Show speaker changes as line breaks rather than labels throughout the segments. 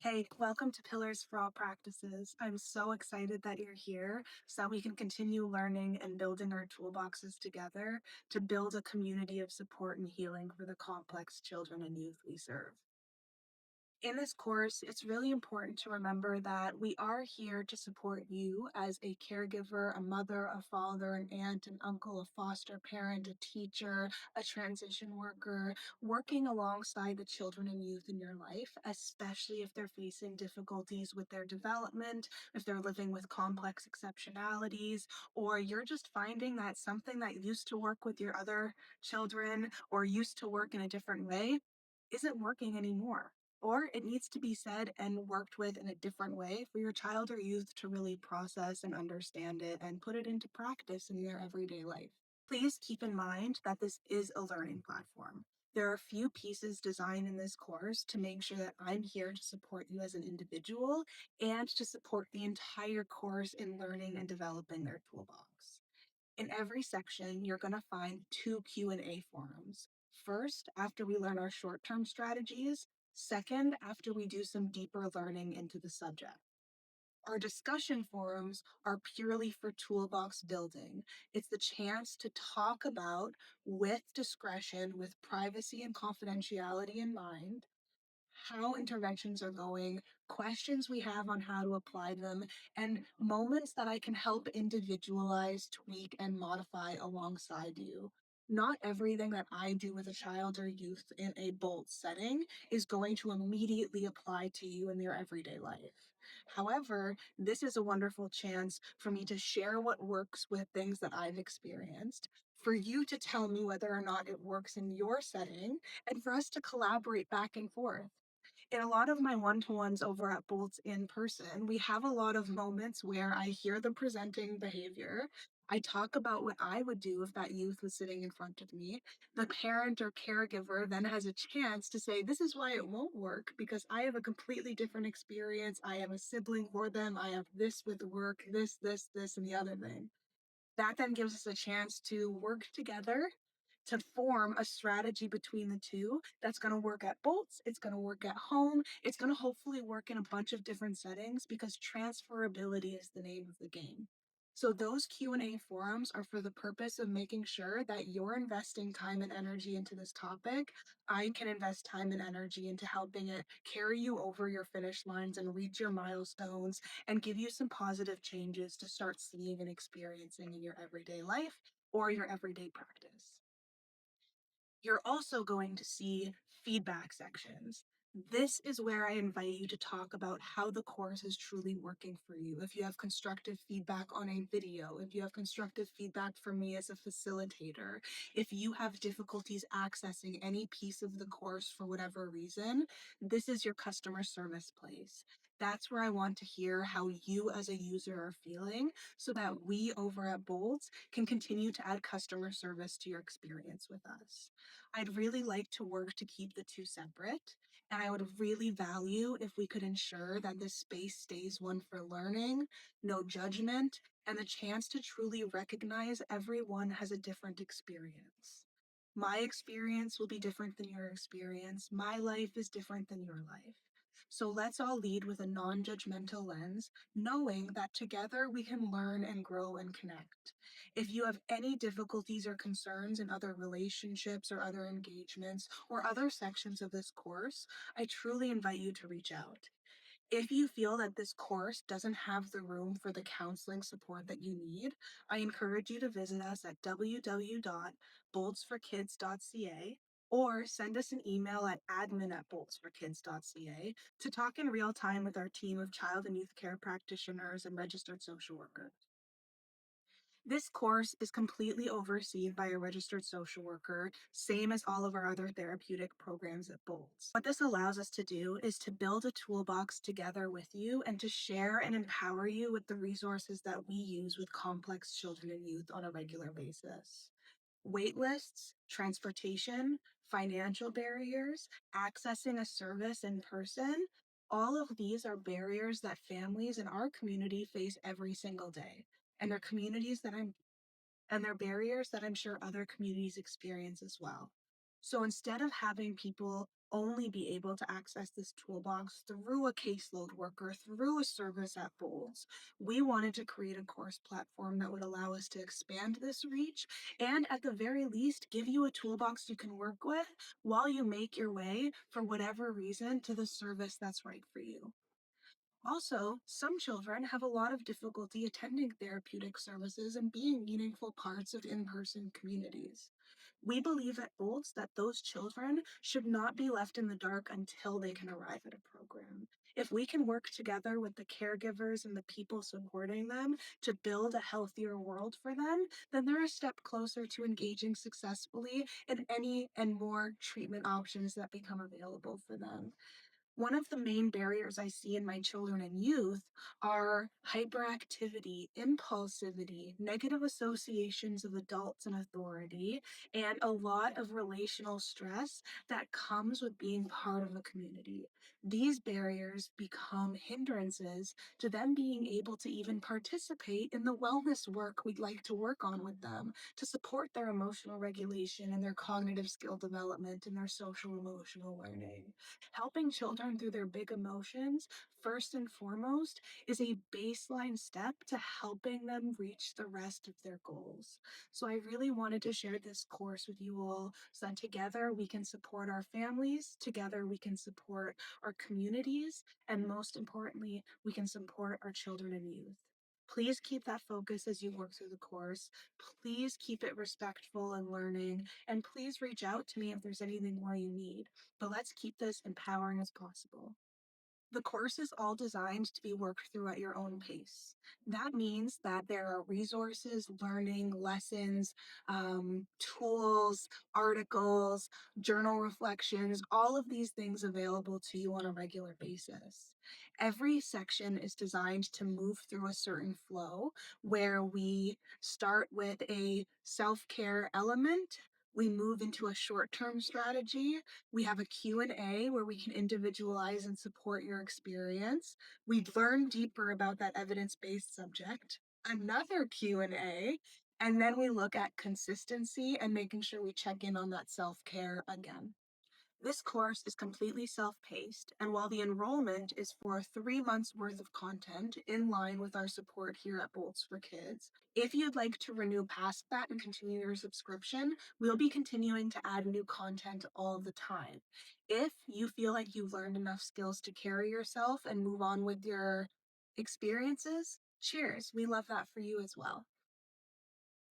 Hey, welcome to Pillars for All Practices. I'm so excited that you're here so that we can continue learning and building our toolboxes together to build a community of support and healing for the complex children and youth we serve. In this course, it's really important to remember that we are here to support you as a caregiver, a mother, a father, an aunt, an uncle, a foster parent, a teacher, a transition worker, working alongside the children and youth in your life, especially if they're facing difficulties with their development, if they're living with complex exceptionalities, or you're just finding that something that used to work with your other children or used to work in a different way isn't working anymore, or it needs to be said and worked with in a different way for your child or youth to really process and understand it and put it into practice in their everyday life. Please keep in mind that this is a learning platform. There are a few pieces designed in this course to make sure that I'm here to support you as an individual and to support the entire course in learning and developing their toolbox. In every section, you're going to find two Q&A forums. First, after we learn our short-term strategies. Second, after we do some deeper learning into the subject. Our discussion forums are purely for toolbox building. It's the chance to talk about, with discretion, with privacy and confidentiality in mind, how interventions are going, questions we have on how to apply them, and moments that I can help individualize, tweak, and modify alongside you. Not everything that I do with a child or youth in a bolt setting is going to immediately apply to you in your everyday life. However, this is a wonderful chance for me to share what works with things that I've experienced, for you to tell me whether or not it works in your setting, and for us to collaborate back and forth. In a lot of my one-to-ones over at Bolts in person, we have a lot of moments where I hear the presenting behavior. I talk about what I would do if that youth was sitting in front of me. The parent or caregiver then has a chance to say, this is why it won't work because I have a completely different experience. I have a sibling for them. I have this with work, this, and the other thing. That then gives us a chance to work together to form a strategy between the two that's going to work at Bolts, it's going to work at home, it's going to hopefully work in a bunch of different settings because transferability is the name of the game. So those Q&A forums are for the purpose of making sure that you're investing time and energy into this topic. I can invest time and energy into helping it carry you over your finish lines and reach your milestones and give you some positive changes to start seeing and experiencing in your everyday life or your everyday practice. You're also going to see feedback sections. This is where I invite you to talk about how the course is truly working for you. If you have constructive feedback on a video, if you have constructive feedback from me as a facilitator, if you have difficulties accessing any piece of the course for whatever reason, this is your customer service place. That's where I want to hear how you as a user are feeling so that we over at Bolts can continue to add customer service to your experience with us. I'd really like to work to keep the two separate, and I would really value if we could ensure that this space stays one for learning, no judgment, and the chance to truly recognize everyone has a different experience. My experience will be different than your experience. My life is different than your life. So let's all lead with a non-judgmental lens, knowing that together we can learn and grow and connect. If you have any difficulties or concerns in other relationships or other engagements or other sections of this course, I truly invite you to reach out. If you feel that this course doesn't have the room for the counseling support that you need, I encourage you to visit us at www.boltsforkids.ca or send us an email at admin@boltsforkids.ca to talk in real time with our team of child and youth care practitioners and registered social workers. This course is completely overseen by a registered social worker, same as all of our other therapeutic programs at Bolts. What this allows us to do is to build a toolbox together with you and to share and empower you with the resources that we use with complex children and youth on a regular basis. Waitlists, transportation, financial barriers, accessing a service in person, all of these are barriers that families in our community face every single day. And they're barriers that I'm sure other communities experience as well. So instead of having people only be able to access this toolbox through a caseload worker, through a service at Bolts, we wanted to create a course platform that would allow us to expand this reach and, at the very least, give you a toolbox you can work with while you make your way, for whatever reason, to the service that's right for you. Also, some children have a lot of difficulty attending therapeutic services and being meaningful parts of in person communities. We believe at Bolts that those children should not be left in the dark until they can arrive at a program. If we can work together with the caregivers and the people supporting them to build a healthier world for them, then they're a step closer to engaging successfully in any and more treatment options that become available for them. One of the main barriers I see in my children and youth are hyperactivity, impulsivity, negative associations of adults and authority, and a lot of relational stress that comes with being part of a community. These barriers become hindrances to them being able to even participate in the wellness work we'd like to work on with them to support their emotional regulation and their cognitive skill development and their social emotional learning. Helping children through their big emotions, first and foremost, is a baseline step to helping them reach the rest of their goals. So I really wanted to share this course with you all so that together we can support our families, together we can support our communities, and most importantly, we can support our children and youth. Please keep that focus as you work through the course. Please keep it respectful and learning, and please reach out to me if there's anything more you need, but let's keep this empowering as possible. The course is all designed to be worked through at your own pace. That means that there are resources, learning, lessons, tools, articles, journal reflections, all of these things available to you on a regular basis. Every section is designed to move through a certain flow where we start with a self care element. We move into a short term strategy. We have a Q&A where we can individualize and support your experience. We learn deeper about that evidence-based subject. Another Q&A, and then we look at consistency and making sure we check in on that self-care again. This course is completely self-paced, and while the enrollment is for 3 months worth of content in line with our support here at Bolts for Kids, if you'd like to renew past that and continue your subscription, we'll be continuing to add new content all the time. If you feel like you've learned enough skills to carry yourself and move on with your experiences, cheers. We love that for you as well.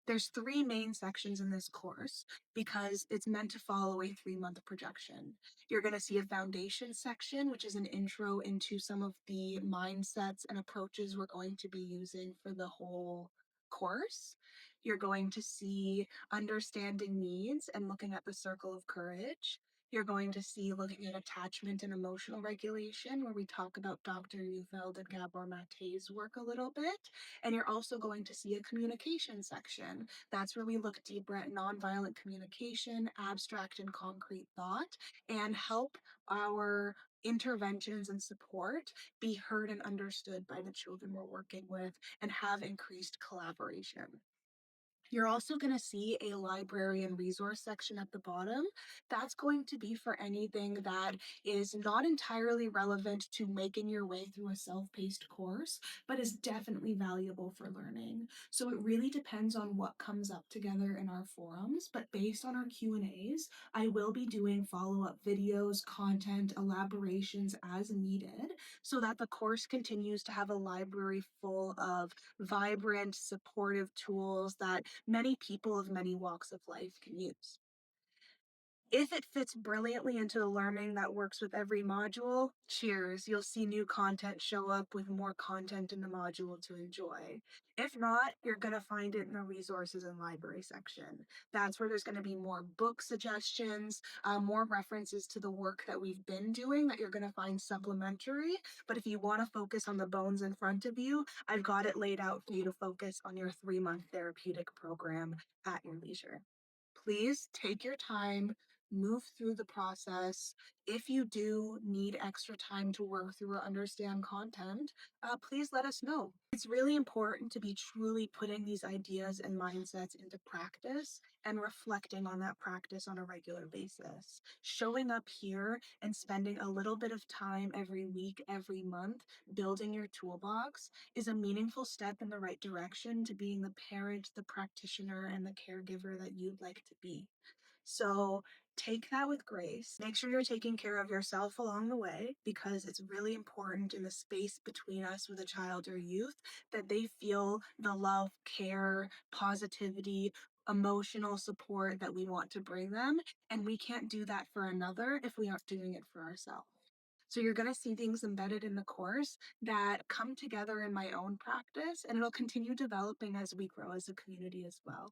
There's three main sections in this course because it's meant to follow a 3 month projection. You're going to see a foundation section, which is an intro into some of the mindsets and approaches we're going to be using for the whole course. You're going to see understanding needs and looking at the circle of courage. You're going to see looking at attachment and emotional regulation, where we talk about Dr. Neufeld and Gabor Mate's work a little bit. And you're also going to see a communication section. That's where we look deeper at nonviolent communication, abstract and concrete thought, and help our interventions and support be heard and understood by the children we're working with and have increased collaboration. You're also going to see a library and resource section at the bottom. That's going to be for anything that is not entirely relevant to making your way through a self-paced course, but is definitely valuable for learning. So it really depends on what comes up together in our forums, but based on our Q&As, I will be doing follow-up videos, content, elaborations as needed so that the course continues to have a library full of vibrant, supportive tools that many people of many walks of life can use. If it fits brilliantly into the learning that works with every module, cheers, you'll see new content show up with more content in the module to enjoy. If not, you're going to find it in the resources and library section. That's where there's going to be more book suggestions, more references to the work that we've been doing that you're going to find supplementary. But if you want to focus on the bones in front of you, I've got it laid out for you to focus on your 3 month therapeutic program at your leisure. Please take your time, move through the process. If you do need extra time to work through or understand content, please let us know. It's really important to be truly putting these ideas and mindsets into practice and reflecting on that practice on a regular basis. Showing up here and spending a little bit of time every week, every month, building your toolbox is a meaningful step in the right direction to being the parent, the practitioner, and the caregiver that you'd like to be. So take that with grace. Make sure you're taking care of yourself along the way because it's really important in the space between us with a child or youth that they feel the love, care, positivity, emotional support that we want to bring them. And we can't do that for another if we aren't doing it for ourselves. So you're going to see things embedded in the course that come together in my own practice, and it'll continue developing as we grow as a community as well.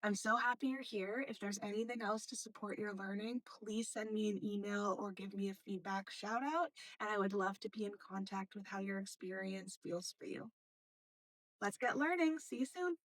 I'm so happy you're here. If there's anything else to support your learning, please send me an email or give me a feedback shout out, and I would love to be in contact with how your experience feels for you. Let's get learning. See you soon.